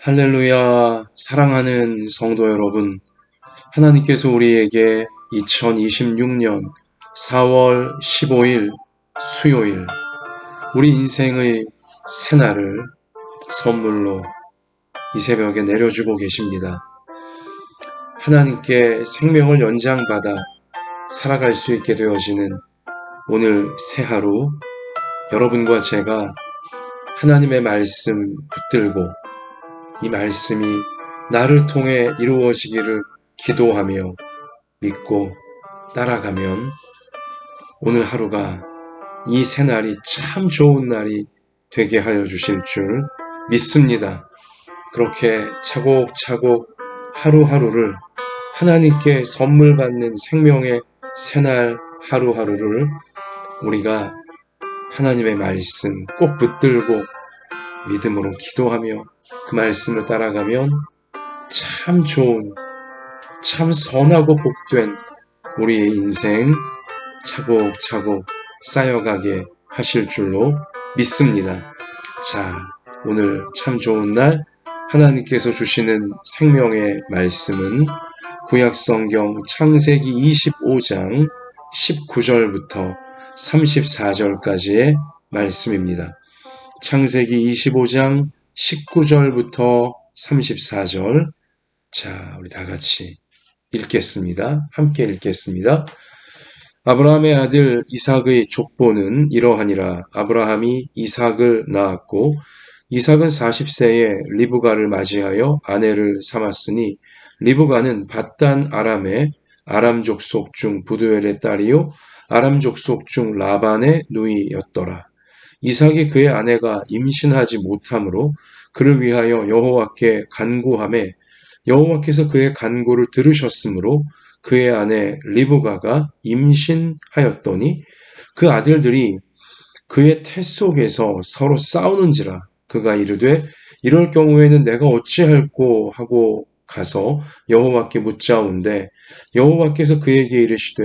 할렐루야, 사랑하는 성도 여러분, 하나님께서 우리에게 2026년 4월 15일 수요일, 우리 인생의 새날을 선물로 이 새벽에 내려주고 계십니다. 하나님께 생명을 연장받아 살아갈 수 있게 되어지는 오늘 새 하루, 여러분과 제가 하나님의 말씀 붙들고 이 말씀이 나를 통해 이루어지기를 기도하며 믿고 따라가면 오늘 하루가 이 새날이 참 좋은 날이 되게 하여 주실 줄 믿습니다. 그렇게 차곡차곡 하루하루를 하나님께 선물 받는 생명의 새날 하루하루를 우리가 하나님의 말씀 꼭 붙들고 믿음으로 기도하며 그 말씀을 따라가면 참 좋은, 참 선하고 복된 우리의 인생 차곡차곡 쌓여가게 하실 줄로 믿습니다. 자, 오늘 참 좋은 날 하나님께서 주시는 생명의 말씀은 구약성경 창세기 25장 19절부터 34절까지의 말씀입니다. 창세기 25장 19절부터 34절. 자, 우리 다 같이 읽겠습니다. 함께 읽겠습니다. 아브라함의 아들 이삭의 족보는 이러하니라. 아브라함이 이삭을 낳았고 이삭은 40세에 리브가를 맞이하여 아내를 삼았으니 리브가는 밧단 아람의 아람 족속 중 부두엘의 딸이요 아람 족속 중 라반의 누이였더라. 이삭이 그의 아내가 임신하지 못하므로 그를 위하여 여호와께 간구하매 여호와께서 그의 간구를 들으셨으므로 그의 아내 리브가가 임신하였더니 그 아들들이 그의 태 속에서 서로 싸우는지라. 그가 이르되 이럴 경우에는 내가 어찌할꼬 하고 가서 여호와께 묻자온데 여호와께서 그에게 이르시되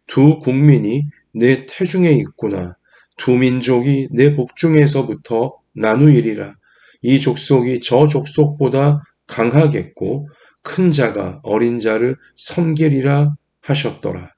두 국민이 내 태중에 있구나. 두 민족이 내 복중에서부터 나누이리라. 이 족속이 저 족속보다 강하겠고 큰 자가 어린 자를 섬기리라 하셨더라.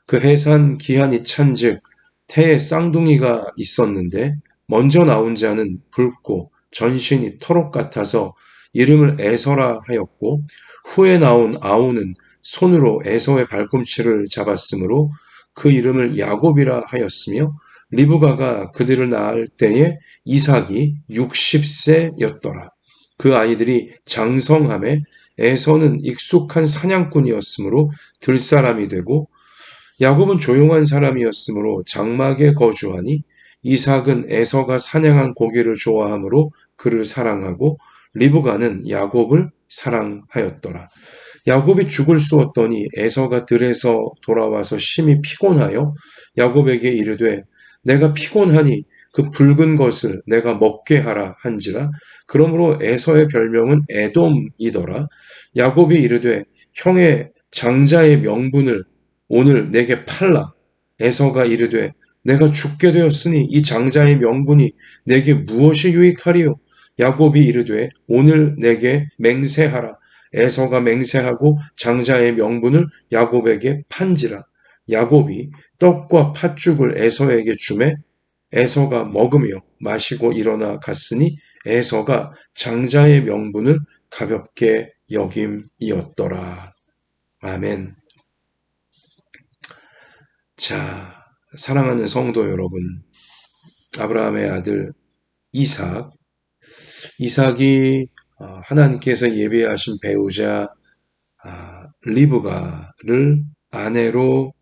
그 해산 기한이 찬즉 태에 쌍둥이가 있었는데 먼저 나온 자는 붉고 전신이 터록 같아서 이름을 에서라 하였고 후에 나온 아우는 손으로 에서의 발꿈치를 잡았으므로 그 이름을 야곱이라 하였으며 리브가가 그들을 낳을 때에 이삭이 60세였더라. 그 아이들이 장성함에 에서는 익숙한 사냥꾼이었으므로 들사람이 되고 야곱은 조용한 사람이었으므로 장막에 거주하니 이삭은 에서가 사냥한 고기를 좋아하므로 그를 사랑하고 리브가는 야곱을 사랑하였더라. 야곱이 죽을 쑤었더니 에서가 들에서 돌아와서 심히 피곤하여 야곱에게 이르되 내가 피곤하니 그 붉은 것을 내가 먹게 하라 한지라. 그러므로 에서의 별명은 에돔이더라. 야곱이 이르되 형의 장자의 명분을 오늘 내게 팔라. 에서가 이르되 내가 죽게 되었으니 이 장자의 명분이 내게 무엇이 유익하리요? 야곱이 이르되 오늘 내게 맹세하라. 에서가 맹세하고 장자의 명분을 야곱에게 판지라. 야곱이 떡과 팥죽을 에서에게 주매 에서가 먹으며 마시고 일어나 갔으니 에서가 장자의 명분을 가볍게 여김이었더라. 아멘. 자, 사랑하는 성도 여러분, 아브라함의 아들 이삭이 하나님께서 예비하신 배우자 리브가를 아내로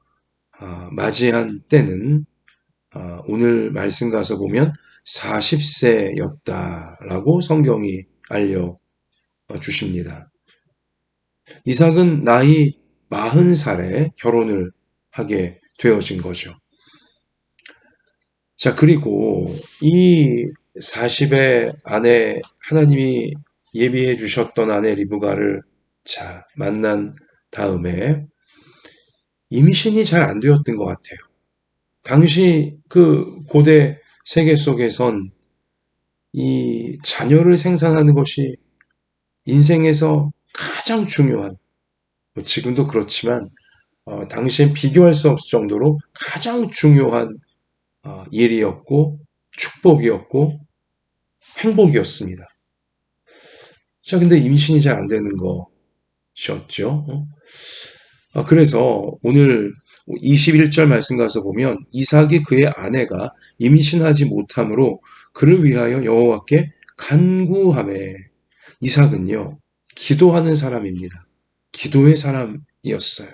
맞이한 때는 오늘 말씀 가서 보면 40세였다라고 성경이 알려주십니다. 이삭은 나이 40살에 결혼을 하게 되어진 거죠. 자, 그리고 이 40의 아내, 하나님이 예비해 주셨던 아내 리브가를 만난 다음에 임신이 잘 안 되었던 것 같아요. 당시 그 고대 세계 속에선 이 자녀를 생산하는 것이 인생에서 가장 중요한, 지금도 그렇지만 당시엔 비교할 수 없을 정도로 가장 중요한 일이었고 축복이었고 행복이었습니다. 자, 근데 임신이 잘 안 되는 것이었죠. 그래서 오늘 21절 말씀 가서 보면 이삭이 그의 아내가 임신하지 못함으로 그를 위하여 여호와께 간구하매. 이삭은요, 기도하는 사람입니다. 기도의 사람이었어요.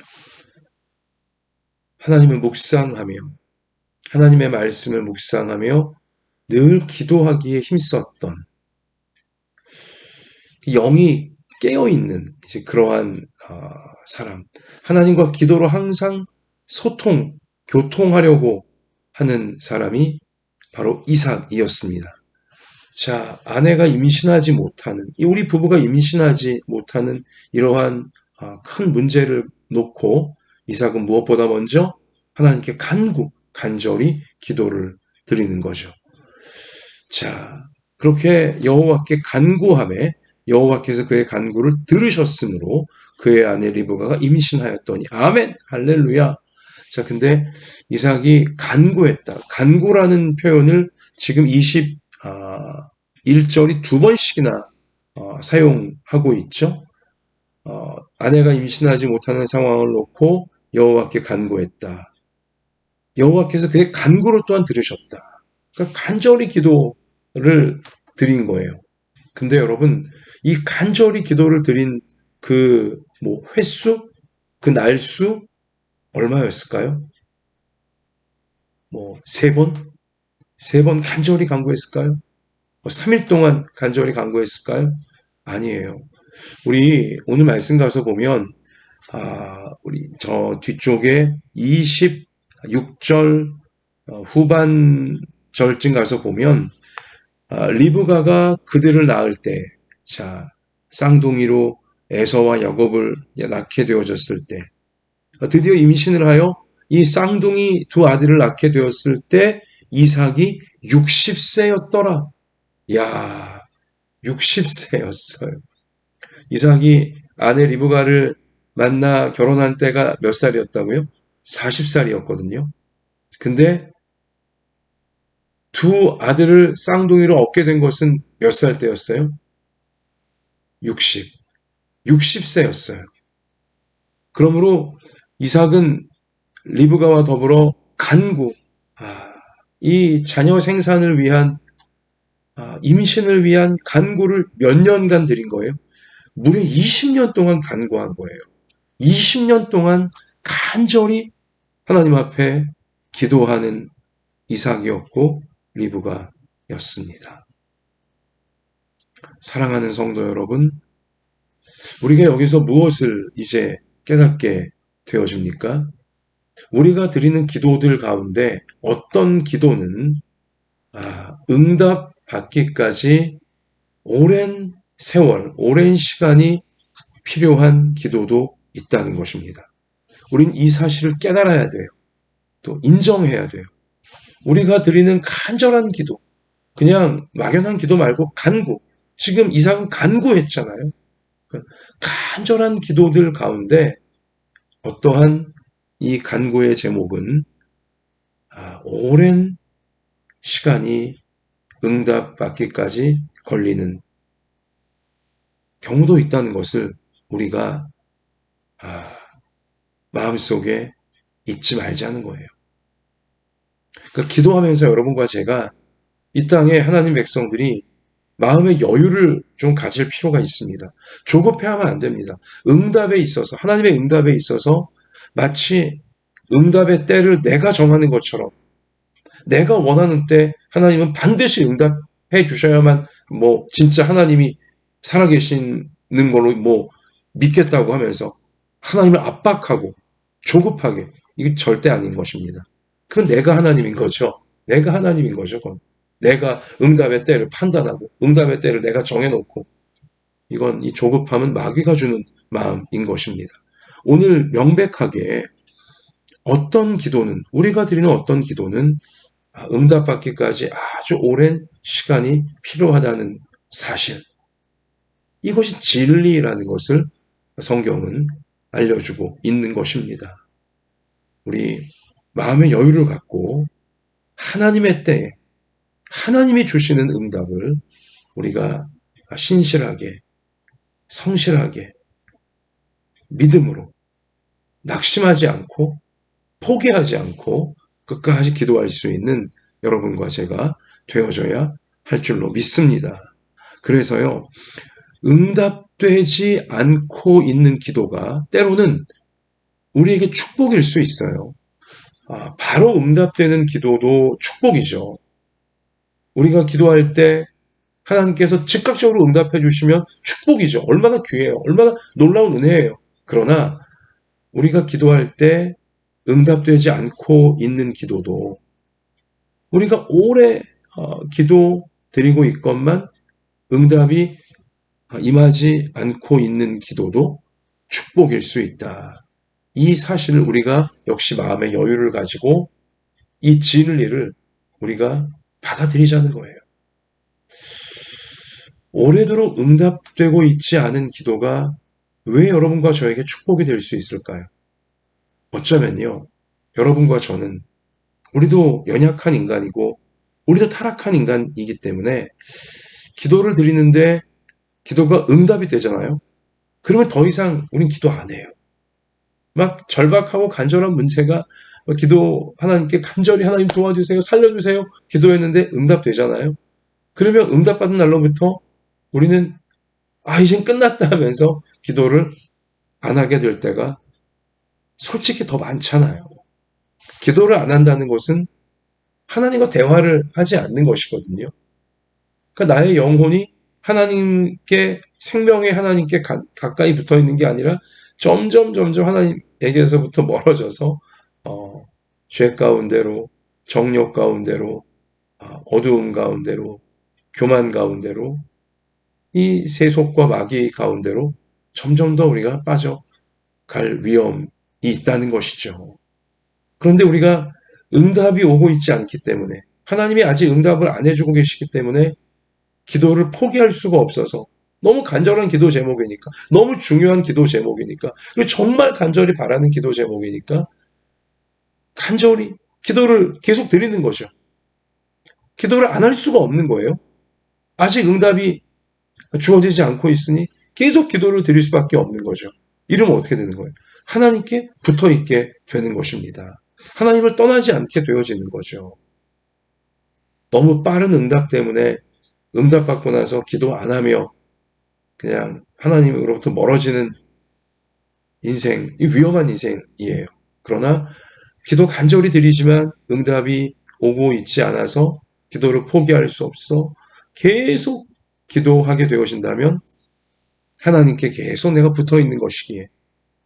하나님을 묵상하며 하나님의 말씀을 묵상하며 늘 기도하기에 힘썼던, 영이 깨어있는 이제 그러한 사람, 하나님과 기도로 항상 교통하려고 하는 사람이 바로 이삭이었습니다. 자, 아내가 임신하지 못하는, 우리 부부가 임신하지 못하는 이러한 큰 문제를 놓고 이삭은 무엇보다 먼저 하나님께 간절히 기도를 드리는 거죠. 자, 그렇게 여호와께 간구하매 여호와께서 그의 간구를 들으셨으므로 그의 아내 리브가가 임신하였더니. 아멘, 할렐루야. 자, 근데 이삭이 간구했다. 간구라는 표현을 지금 21절이 두 번씩이나 사용하고 있죠. 아내가 임신하지 못하는 상황을 놓고 여호와께 간구했다. 여호와께서 그의 간구를 또한 들으셨다. 그러니까 간절히 기도를 드린 거예요. 근데 여러분, 이 간절히 기도를 드린 그 횟수, 그 날수 얼마였을까요? 3번? 3번 간절히 간구했을까요? 3일 동안 간절히 간구했을까요? 아니에요. 우리 오늘 말씀 가서 보면 우리 저 뒤쪽에 26절 후반 절쯤 가서 보면 리브가가 그들을 낳을 때, 자, 쌍둥이로 에서와 야곱을 낳게 되어졌을 때, 드디어 임신을 하여 이 쌍둥이 두 아들을 낳게 되었을 때 이삭이 60세였더라. 야, 60세였어요. 이삭이 아내 리브가를 만나 결혼한 때가 몇 살이었다고요? 40살이었거든요. 근데 두 아들을 쌍둥이로 얻게 된 것은 몇 살 때였어요? 60세였어요. 그러므로 이삭은 리브가와 더불어 이 자녀 생산을 위한, 임신을 위한 간구를 몇 년간 드린 거예요? 무려 20년 동안 간구한 거예요. 20년 동안 간절히 하나님 앞에 기도하는 이삭이었고 리브가였습니다. 사랑하는 성도 여러분, 우리가 여기서 무엇을 이제 깨닫게 되어집니까? 우리가 드리는 기도들 가운데 어떤 기도는 응답 받기까지 오랜 세월, 오랜 시간이 필요한 기도도 있다는 것입니다. 우린 이 사실을 깨달아야 돼요. 또 인정해야 돼요. 우리가 드리는 간절한 기도, 그냥 막연한 기도 말고 간구. 지금 이삭은 간구했잖아요. 간절한 기도들 가운데 어떠한 이 간구의 제목은 오랜 시간이 응답받기까지 걸리는 경우도 있다는 것을 우리가 마음속에 잊지 말자는 거예요. 그러니까 기도하면서 여러분과 제가 이 땅에 하나님 백성들이 마음의 여유를 좀 가질 필요가 있습니다. 조급해하면 안 됩니다. 응답에 있어서, 하나님의 응답에 있어서 마치 응답의 때를 내가 정하는 것처럼 내가 원하는 때 하나님은 반드시 응답해 주셔야만 진짜 하나님이 살아계시는 걸로 믿겠다고 하면서 하나님을 압박하고 조급하게, 이게 절대 아닌 것입니다. 그건 내가 하나님인 거죠. 내가 하나님인 거죠. 그건. 내가 응답의 때를 판단하고 응답의 때를 내가 정해놓고, 이건 이 조급함은 마귀가 주는 마음인 것입니다. 오늘 명백하게 어떤 기도는, 우리가 드리는 어떤 기도는 응답받기까지 아주 오랜 시간이 필요하다는 사실, 이것이 진리라는 것을 성경은 알려주고 있는 것입니다. 우리 마음의 여유를 갖고 하나님의 때에 하나님이 주시는 응답을 우리가 신실하게, 성실하게, 믿음으로 낙심하지 않고 포기하지 않고 끝까지 기도할 수 있는 여러분과 제가 되어져야 할 줄로 믿습니다. 그래서요, 응답되지 않고 있는 기도가 때로는 우리에게 축복일 수 있어요. 바로 응답되는 기도도 축복이죠. 우리가 기도할 때 하나님께서 즉각적으로 응답해 주시면 축복이죠. 얼마나 귀해요. 얼마나 놀라운 은혜예요. 그러나 우리가 기도할 때 응답되지 않고 있는 기도도 우리가 오래 기도 드리고 있건만 응답이 임하지 않고 있는 기도도 축복일 수 있다. 이 사실을 우리가 역시 마음의 여유를 가지고 이 진리를 우리가 받아들이자는 거예요. 오래도록 응답되고 있지 않은 기도가 왜 여러분과 저에게 축복이 될 수 있을까요? 어쩌면요, 여러분과 저는 우리도 연약한 인간이고 우리도 타락한 인간이기 때문에 기도를 드리는데 기도가 응답이 되잖아요. 그러면 더 이상 우린 기도 안 해요. 막 절박하고 간절한 문제가 기도 하나님께 간절히 하나님 도와주세요, 살려주세요 기도했는데 응답되잖아요. 그러면 응답받은 날로부터 우리는 이젠 끝났다 하면서 기도를 안 하게 될 때가 솔직히 더 많잖아요. 기도를 안 한다는 것은 하나님과 대화를 하지 않는 것이거든요. 그러니까 나의 영혼이 하나님께 생명의 하나님께 가까이 붙어 있는 게 아니라 점점 하나님에게서부터 멀어져서 죄 가운데로, 정욕 가운데로, 어두움 가운데로, 교만 가운데로, 이 세속과 마귀 가운데로 점점 더 우리가 빠져갈 위험이 있다는 것이죠. 그런데 우리가 응답이 오고 있지 않기 때문에 하나님이 아직 응답을 안 해주고 계시기 때문에 기도를 포기할 수가 없어서 너무 간절한 기도 제목이니까 너무 중요한 기도 제목이니까 그리고 정말 간절히 바라는 기도 제목이니까 간절히 기도를 계속 드리는 거죠. 기도를 안 할 수가 없는 거예요. 아직 응답이 주어지지 않고 있으니 계속 기도를 드릴 수밖에 없는 거죠. 이러면 어떻게 되는 거예요? 하나님께 붙어 있게 되는 것입니다. 하나님을 떠나지 않게 되어지는 거죠. 너무 빠른 응답 때문에 응답받고 나서 기도 안 하며 그냥 하나님으로부터 멀어지는 인생, 이 위험한 인생이에요. 그러나 기도 간절히 드리지만 응답이 오고 있지 않아서 기도를 포기할 수 없어 계속 기도하게 되어진다면 하나님께 계속 내가 붙어 있는 것이기에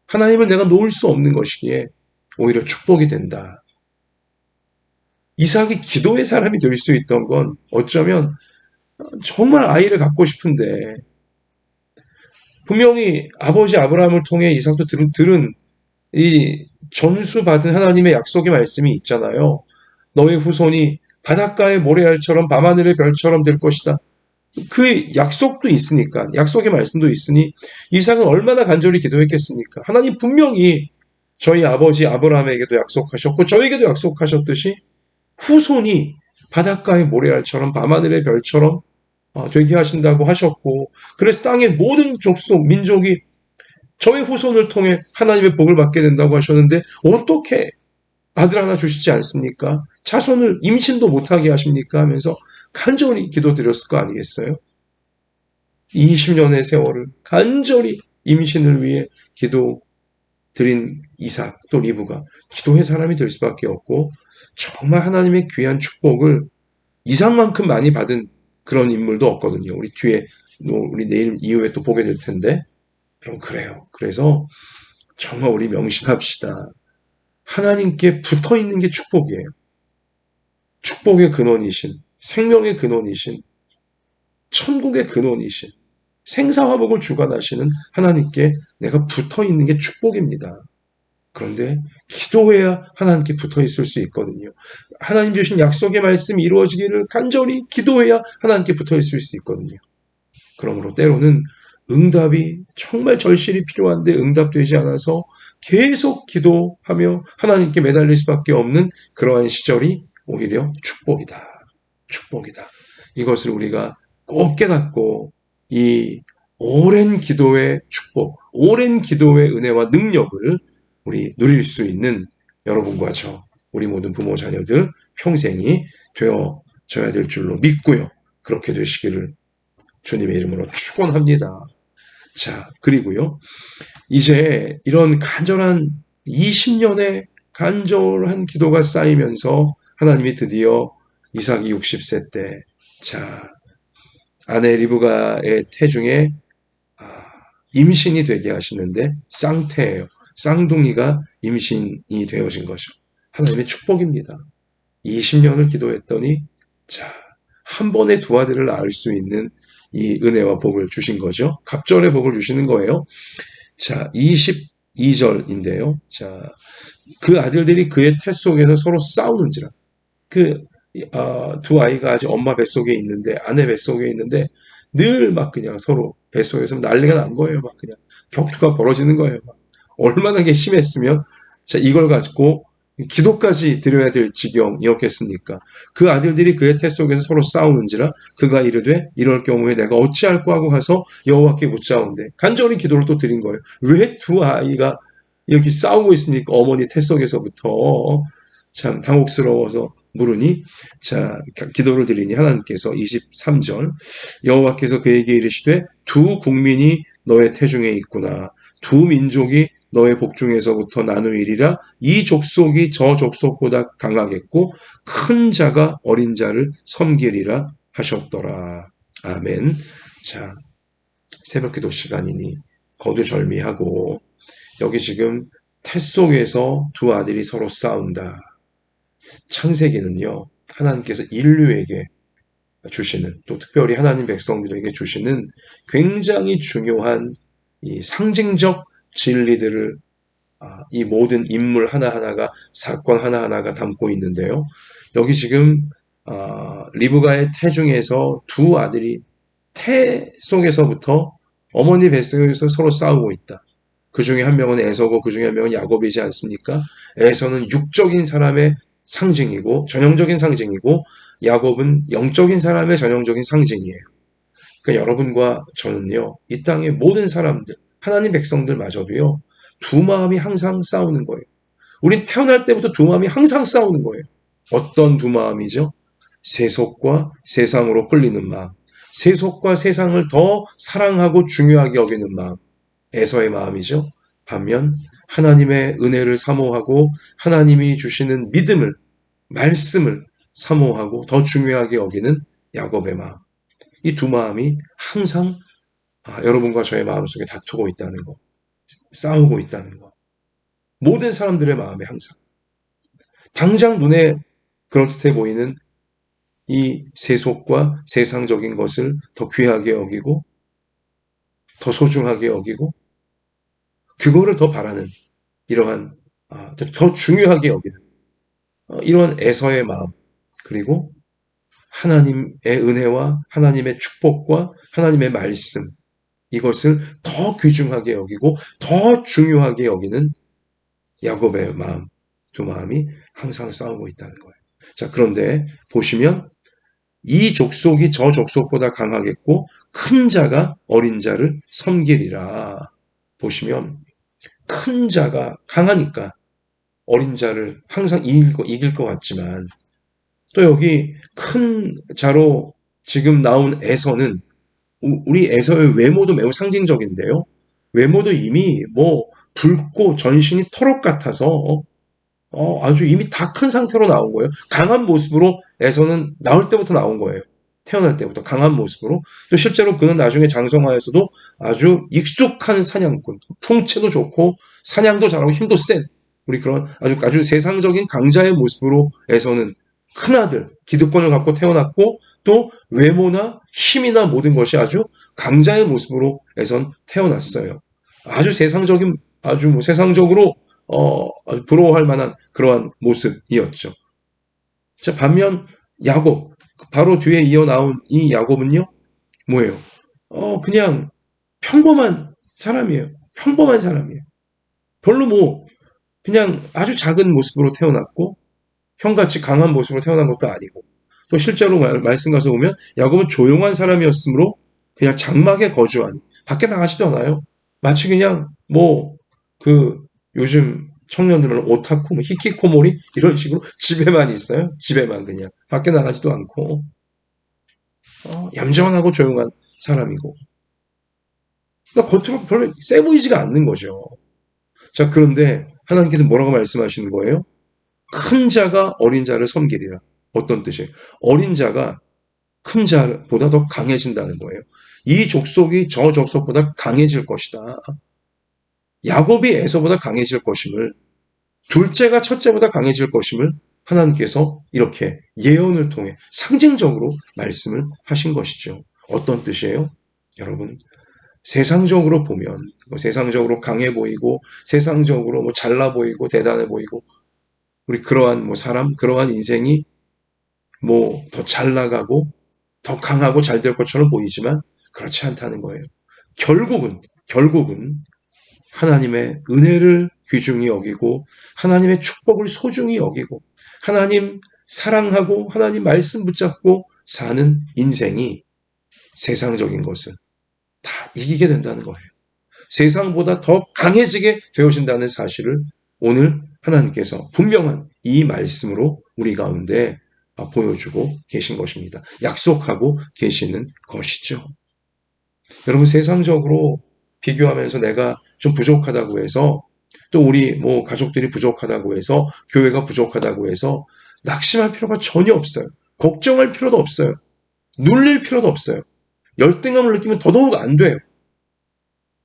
하나님을 내가 놓을 수 없는 것이기에 오히려 축복이 된다. 이삭이 기도의 사람이 될 수 있던 건 어쩌면 정말 아이를 갖고 싶은데 분명히 아버지 아브라함을 통해 이삭도 들은 이 전수받은 하나님의 약속의 말씀이 있잖아요. 너의 후손이 바닷가의 모래알처럼 밤하늘의 별처럼 될 것이다. 그 약속도 있으니까, 약속의 말씀도 있으니 이삭은 얼마나 간절히 기도했겠습니까? 하나님 분명히 저희 아버지 아브라함에게도 약속하셨고 저에게도 약속하셨듯이 후손이 바닷가의 모래알처럼 밤하늘의 별처럼 되게 하신다고 하셨고, 그래서 땅의 모든 족속, 민족이 저의 후손을 통해 하나님의 복을 받게 된다고 하셨는데 어떻게 아들 하나 주시지 않습니까? 자손을 임신도 못하게 하십니까? 하면서 간절히 기도드렸을 거 아니겠어요? 20년의 세월을 간절히 임신을 위해 기도드린 이삭 또 리브가 기도의 사람이 될 수밖에 없고 정말 하나님의 귀한 축복을 이삭만큼 많이 받은 그런 인물도 없거든요. 우리 뒤에 우리 내일 이후에 또 보게 될 텐데 그럼 그래요. 그래서 정말 우리 명심합시다. 하나님께 붙어있는 게 축복이에요. 축복의 근원이신, 생명의 근원이신, 천국의 근원이신, 생사화복을 주관하시는 하나님께 내가 붙어있는 게 축복입니다. 그런데 기도해야 하나님께 붙어있을 수 있거든요. 하나님 주신 약속의 말씀이 이루어지기를 간절히 기도해야 하나님께 붙어있을 수 있거든요. 그러므로 때로는 응답이 정말 절실히 필요한데 응답되지 않아서 계속 기도하며 하나님께 매달릴 수밖에 없는 그러한 시절이 오히려 축복이다. 축복이다. 이것을 우리가 꼭 깨닫고 이 오랜 기도의 축복, 오랜 기도의 은혜와 능력을 우리 누릴 수 있는 여러분과 저, 우리 모든 부모 자녀들 평생이 되어져야 될 줄로 믿고요. 그렇게 되시기를 주님의 이름으로 축원합니다. 자, 그리고요. 이제 이런 간절한 20년의 간절한 기도가 쌓이면서 하나님이 드디어 이삭이 60세 때, 자, 아내 리브가의 태중에 임신이 되게 하시는데 쌍태예요. 쌍둥이가 임신이 되어진 거죠. 하나님의 축복입니다. 20년을 기도했더니 자, 한 번에 두 아들을 낳을 수 있는 이 은혜와 복을 주신 거죠. 갑절의 복을 주시는 거예요. 자, 22절인데요. 자, 그 아들들이 그의 태 속에서 서로 싸우는지라. 두 아이가 아직 엄마 뱃속에 있는데, 아내 뱃속에 있는데, 늘 막 그냥 서로 뱃속에서 난리가 난 거예요. 막 그냥 격투가 벌어지는 거예요. 막. 얼마나 게 심했으면, 자, 이걸 가지고 기도까지 드려야 될 지경이었겠습니까? 그 아들들이 그의 태 속에서 서로 싸우는지라 그가 이르되 이럴 경우에 내가 어찌할꼬 하고 가서 여호와께 묻자온대. 간절히 기도를 또 드린 거예요. 왜 두 아이가 여기 싸우고 있습니까? 어머니 태 속에서부터. 참 당혹스러워서 물으니 자 기도를 드리니 하나님께서 23절 여호와께서 그에게 이르시되 두 국민이 너의 태중에 있구나. 두 민족이 너의 복중에서부터 나누이리라. 이 족속이 저 족속보다 강하겠고 큰 자가 어린 자를 섬기리라 하셨더라. 아멘. 자, 새벽기도 시간이니 거두절미하고 여기 지금 태 속에서 두 아들이 서로 싸운다. 창세기는요. 하나님께서 인류에게 주시는 또 특별히 하나님 백성들에게 주시는 굉장히 중요한 이 상징적 진리들을 이 모든 인물 하나하나가 사건 하나하나가 담고 있는데요. 여기 지금 리브가의 태중에서 두 아들이 태 속에서부터 어머니 뱃속에서 서로 싸우고 있다. 그 중에 한 명은 에서고 그 중에 한 명은 야곱이지 않습니까? 에서는 육적인 사람의 상징이고 전형적인 상징이고 야곱은 영적인 사람의 전형적인 상징이에요. 그러니까 여러분과 저는요. 이 땅의 모든 사람들 하나님 백성들마저도요. 두 마음이 항상 싸우는 거예요. 우리 태어날 때부터 두 마음이 항상 싸우는 거예요. 어떤 두 마음이죠? 세속과 세상으로 끌리는 마음. 세속과 세상을 더 사랑하고 중요하게 여기는 마음. 에서의 마음이죠. 반면 하나님의 은혜를 사모하고 하나님이 주시는 믿음을, 말씀을 사모하고 더 중요하게 여기는 야곱의 마음. 이 두 마음이 항상 여러분과 저의 마음속에 다투고 있다는 거. 싸우고 있다는 거. 모든 사람들의 마음에 항상. 당장 눈에 그렇게 보이는 이 세속과 세상적인 것을 더 귀하게 여기고 더 소중하게 여기고 그거를 더 바라는 이러한 더 중요하게 여기는 이러한 애서의 마음 그리고 하나님의 은혜와 하나님의 축복과 하나님의 말씀 이것을 더 귀중하게 여기고 더 중요하게 여기는 야곱의 마음 두 마음이 항상 싸우고 있다는 거예요. 자, 그런데 보시면 이 족속이 저 족속보다 강하겠고 큰 자가 어린 자를 섬기리라. 보시면 큰 자가 강하니까 어린 자를 항상 이길 것 같지만 또 여기 큰 자로 지금 나온 에서는 우리 에서의 외모도 매우 상징적인데요. 외모도 이미 붉고 전신이 털옷 같아서 아주 이미 다 큰 상태로 나온 거예요. 강한 모습으로 에서는 나올 때부터 나온 거예요. 태어날 때부터 강한 모습으로. 또 실제로 그는 나중에 장성하에서도 아주 익숙한 사냥꾼, 풍채도 좋고 사냥도 잘하고 힘도 센 우리 그런 아주 세상적인 강자의 모습으로 에서는 큰아들, 기득권을 갖고 태어났고 또 외모나 힘이나 모든 것이 아주 강자의 모습으로 에선 태어났어요. 아주 세상적인 세상적으로 부러워할 만한 그러한 모습이었죠. 자, 반면 야곱 바로 뒤에 이어 나온 이 야곱은요 뭐예요? 그냥 평범한 사람이에요. 평범한 사람이에요. 별로 뭐 그냥 아주 작은 모습으로 태어났고 형같이 강한 모습으로 태어난 것도 아니고 또 실제로 말씀 가서 보면 야곱은 조용한 사람이었으므로 그냥 장막에 거주하니 밖에 나가지도 않아요. 마치 그냥 뭐 그 요즘 청년들은 오타쿠, 뭐 히키코모리 이런 식으로 집에만 있어요. 집에만 그냥 밖에 나가지도 않고 얌전하고 조용한 사람이고 그러니까 겉으로 별로 세 보이지가 않는 거죠. 자, 그런데 하나님께서 뭐라고 말씀하시는 거예요? 큰 자가 어린 자를 섬기리라. 어떤 뜻이에요? 어린 자가 큰 자보다 더 강해진다는 거예요. 이 족속이 저 족속보다 강해질 것이다. 야곱이 에서보다 강해질 것임을, 둘째가 첫째보다 강해질 것임을 하나님께서 이렇게 예언을 통해 상징적으로 말씀을 하신 것이죠. 어떤 뜻이에요? 여러분, 세상적으로 보면, 세상적으로 강해 보이고, 세상적으로 뭐 잘나 보이고, 대단해 보이고, 우리 그러한 뭐 사람, 그러한 인생이 뭐 더 잘 나가고, 더 강하고 잘 될 것처럼 보이지만, 그렇지 않다는 거예요. 결국은 하나님의 은혜를 귀중히 여기고 하나님의 축복을 소중히 여기고 하나님 사랑하고 하나님 말씀 붙잡고 사는 인생이 세상적인 것을 다 이기게 된다는 거예요. 세상보다 더 강해지게 되어진다는 사실을 오늘 하나님께서 분명한 이 말씀으로 우리 가운데 보여주고 계신 것입니다. 약속하고 계시는 것이죠. 여러분, 세상적으로 비교하면서 내가 좀 부족하다고 해서 또 우리 뭐 가족들이 부족하다고 해서 교회가 부족하다고 해서 낙심할 필요가 전혀 없어요. 걱정할 필요도 없어요. 눌릴 필요도 없어요. 열등감을 느끼면 더더욱 안 돼요.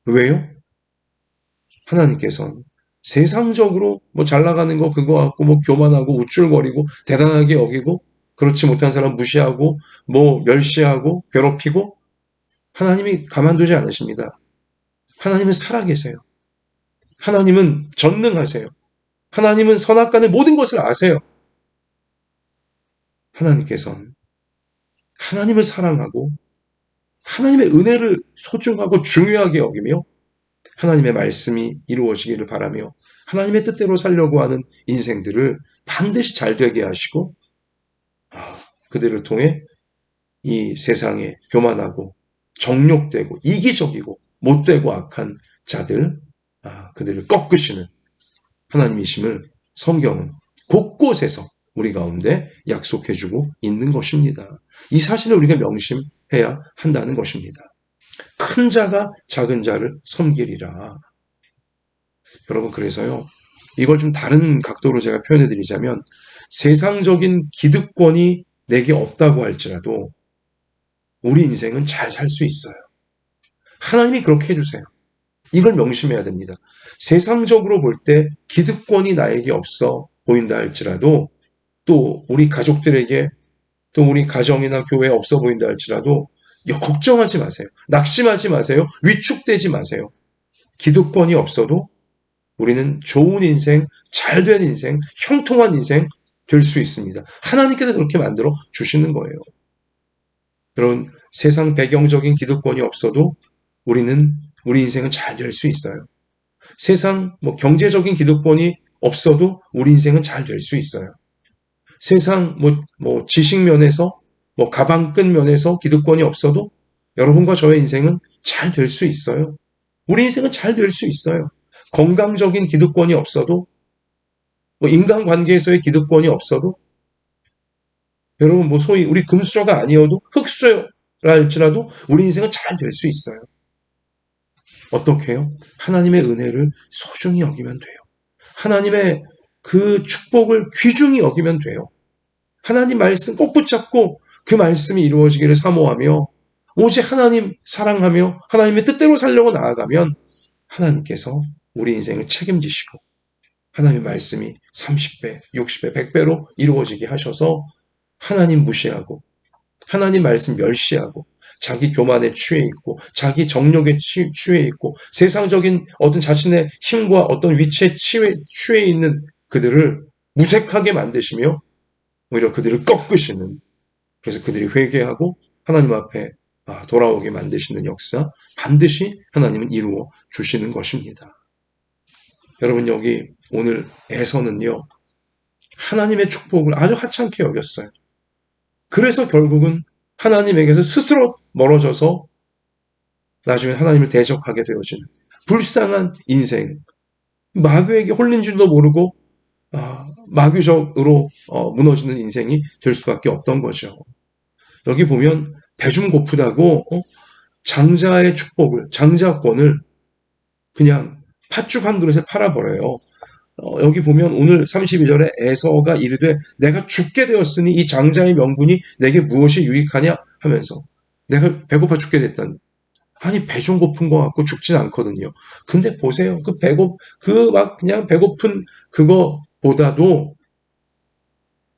왜요? 하나님께서는 세상적으로 뭐 잘 나가는 거 그거 갖고 뭐 교만하고 우쭐거리고 대단하게 여기고 그렇지 못한 사람 무시하고 뭐 멸시하고 괴롭히고 하나님이 가만두지 않으십니다. 하나님은 살아계세요. 하나님은 전능하세요. 하나님은 선악간의 모든 것을 아세요. 하나님께서는 하나님을 사랑하고 하나님의 은혜를 소중하고 중요하게 여기며 하나님의 말씀이 이루어지기를 바라며 하나님의 뜻대로 살려고 하는 인생들을 반드시 잘 되게 하시고 그들을 통해 이 세상에 교만하고 정욕되고 이기적이고 못되고 악한 자들 그들을 꺾으시는 하나님이심을 성경은 곳곳에서 우리 가운데 약속해주고 있는 것입니다. 이 사실을 우리가 명심해야 한다는 것입니다. 큰 자가 작은 자를 섬기리라. 여러분, 그래서요, 이걸 좀 다른 각도로 제가 표현해 드리자면 세상적인 기득권이 내게 없다고 할지라도 우리 인생은 잘 살 수 있어요. 하나님이 그렇게 해주세요. 이걸 명심해야 됩니다. 세상적으로 볼 때 기득권이 나에게 없어 보인다 할지라도 또 우리 가족들에게 또 우리 가정이나 교회에 없어 보인다 할지라도 걱정하지 마세요. 낙심하지 마세요. 위축되지 마세요. 기득권이 없어도 우리는 좋은 인생, 잘된 인생, 형통한 인생 될 수 있습니다. 하나님께서 그렇게 만들어 주시는 거예요. 그런 세상 배경적인 기득권이 없어도 우리는 우리 인생은 잘 될 수 있어요. 세상 경제적인 기득권이 없어도 우리 인생은 잘 될 수 있어요. 세상 지식 면에서 가방끈 면에서 기득권이 없어도 여러분과 저의 인생은 잘 될 수 있어요. 우리 인생은 잘 될 수 있어요. 건강적인 기득권이 없어도 인간관계에서의 기득권이 없어도 여러분 소위 우리 금수저가 아니어도 흙수저라 할지라도 우리 인생은 잘 될 수 있어요. 어떻게 해요? 하나님의 은혜를 소중히 여기면 돼요. 하나님의 그 축복을 귀중히 여기면 돼요. 하나님 말씀 꼭 붙잡고 그 말씀이 이루어지기를 사모하며 오직 하나님 사랑하며 하나님의 뜻대로 살려고 나아가면 하나님께서 우리 인생을 책임지시고 하나님의 말씀이 30배, 60배, 100배로 이루어지게 하셔서 하나님 무시하고 하나님 말씀 멸시하고 자기 교만에 취해 있고 자기 정욕에 취해 있고 세상적인 어떤 자신의 힘과 어떤 위치에 취해 있는 그들을 무색하게 만드시며 오히려 그들을 꺾으시는, 그래서 그들이 회개하고 하나님 앞에 돌아오게 만드시는 역사 반드시 하나님은 이루어 주시는 것입니다. 여러분, 여기 오늘 에서는요, 하나님의 축복을 아주 하찮게 여겼어요. 그래서 결국은 하나님에게서 스스로 멀어져서 나중에 하나님을 대적하게 되어지는 불쌍한 인생, 마귀에게 홀린 줄도 모르고 마귀적으로 무너지는 인생이 될 수밖에 없던 거죠. 여기 보면 배좀 고프다고 장자의 축복을, 장자권을 그냥 팥죽 한 그릇에 팔아버려요. 여기 보면 오늘 32절에 에서가 이르되 내가 죽게 되었으니 이 장자의 명분이 내게 무엇이 유익하냐 하면서 내가 배고파 죽게 됐다니. 아니, 배 좀 고픈 것 같고 죽진 않거든요. 근데 보세요. 그냥 배고픈 그거보다도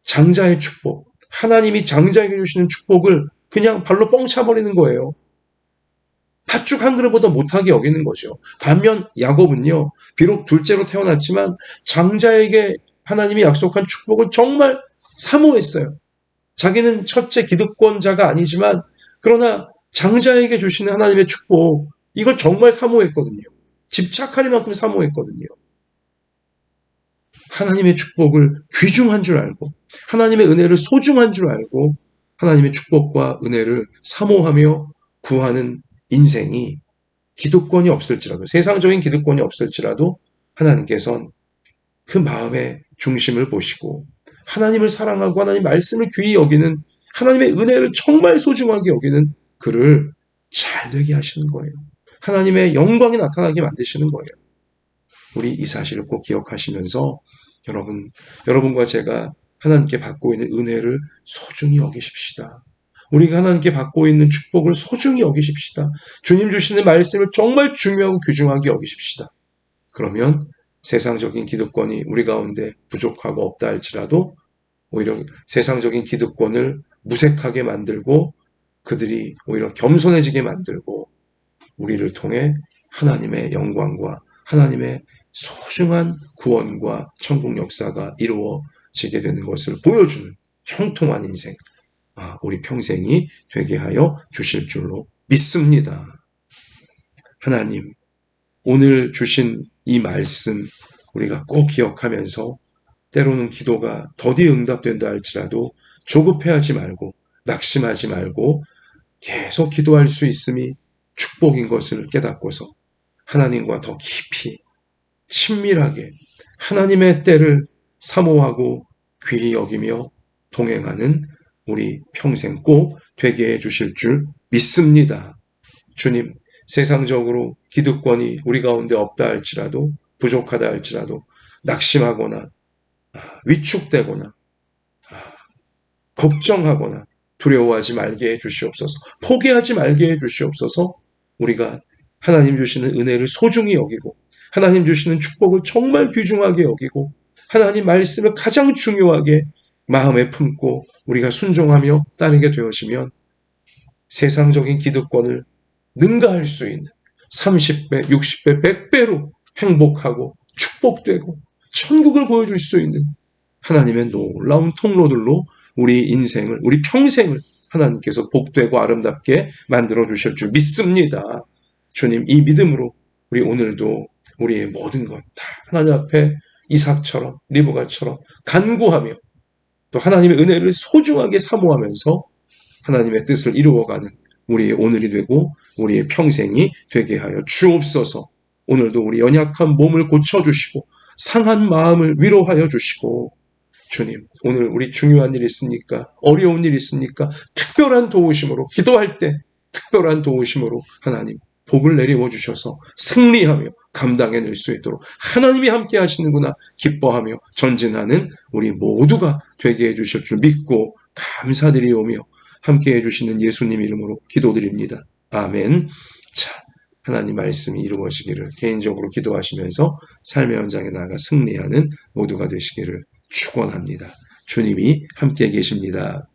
장자의 축복, 하나님이 장자에게 주시는 축복을 그냥 발로 뻥 차버리는 거예요. 팥죽 한 그릇보다 못하게 여기는 거죠. 반면 야곱은요, 비록 둘째로 태어났지만 장자에게 하나님이 약속한 축복을 정말 사모했어요. 자기는 첫째 기득권자가 아니지만 그러나 장자에게 주시는 하나님의 축복, 이걸 정말 사모했거든요. 집착할 만큼 사모했거든요. 하나님의 축복을 귀중한 줄 알고 하나님의 은혜를 소중한 줄 알고 하나님의 축복과 은혜를 사모하며 구하는 인생이 기득권이 없을지라도, 세상적인 기득권이 없을지라도 하나님께서는 그 마음의 중심을 보시고 하나님을 사랑하고 하나님 말씀을 귀히 여기는, 하나님의 은혜를 정말 소중하게 여기는 그를 잘 되게 하시는 거예요. 하나님의 영광이 나타나게 만드시는 거예요. 우리 이 사실을 꼭 기억하시면서 여러분과 제가 하나님께 받고 있는 은혜를 소중히 여기십시다. 우리가 하나님께 받고 있는 축복을 소중히 여기십시다. 주님 주시는 말씀을 정말 중요하고 귀중하게 여기십시다. 그러면 세상적인 기득권이 우리 가운데 부족하고 없다 할지라도 오히려 세상적인 기득권을 무색하게 만들고 그들이 오히려 겸손해지게 만들고 우리를 통해 하나님의 영광과 하나님의 소중한 구원과 천국 역사가 이루어지게 되는 것을 보여주는 형통한 인생, 우리 평생이 되게 하여 주실 줄로 믿습니다. 하나님, 오늘 주신 이 말씀 우리가 꼭 기억하면서 때로는 기도가 더디 응답된다 할지라도 조급해하지 말고 낙심하지 말고 계속 기도할 수 있음이 축복인 것을 깨닫고서 하나님과 더 깊이 친밀하게 하나님의 때를 사모하고 귀히 여기며 동행하는 우리 평생 꼭 되게 해주실 줄 믿습니다. 주님, 세상적으로 기득권이 우리 가운데 없다 할지라도 부족하다 할지라도 낙심하거나 위축되거나 걱정하거나 두려워하지 말게 해주시옵소서. 포기하지 말게 해주시옵소서. 우리가 하나님 주시는 은혜를 소중히 여기고 하나님 주시는 축복을 정말 귀중하게 여기고 하나님 말씀을 가장 중요하게 마음에 품고 우리가 순종하며 따르게 되어지면 세상적인 기득권을 능가할 수 있는 30배, 60배, 100배로 행복하고 축복되고 천국을 보여줄 수 있는 하나님의 놀라운 통로들로 우리 인생을, 우리 평생을 하나님께서 복되고 아름답게 만들어 주실 줄 믿습니다. 주님, 이 믿음으로 우리 오늘도 우리의 모든 것 다 하나님 앞에 이삭처럼 리브가처럼 간구하며 또 하나님의 은혜를 소중하게 사모하면서 하나님의 뜻을 이루어가는 우리의 오늘이 되고 우리의 평생이 되게 하여 주옵소서. 오늘도 우리 연약한 몸을 고쳐주시고 상한 마음을 위로하여 주시고 주님, 오늘 우리 중요한 일 있습니까? 어려운 일 있습니까? 특별한 도우심으로 기도할 때 특별한 도우심으로 하나님 복을 내리워 주셔서 승리하며 감당해낼 수 있도록 하나님이 함께 하시는구나 기뻐하며 전진하는 우리 모두가 되게 해주실 줄 믿고 감사드리오며 함께 해주시는 예수님 이름으로 기도드립니다. 아멘. 자, 하나님 말씀이 이루어지기를 개인적으로 기도하시면서 삶의 현장에 나아가 승리하는 모두가 되시기를 축원합니다. 주님이 함께 계십니다.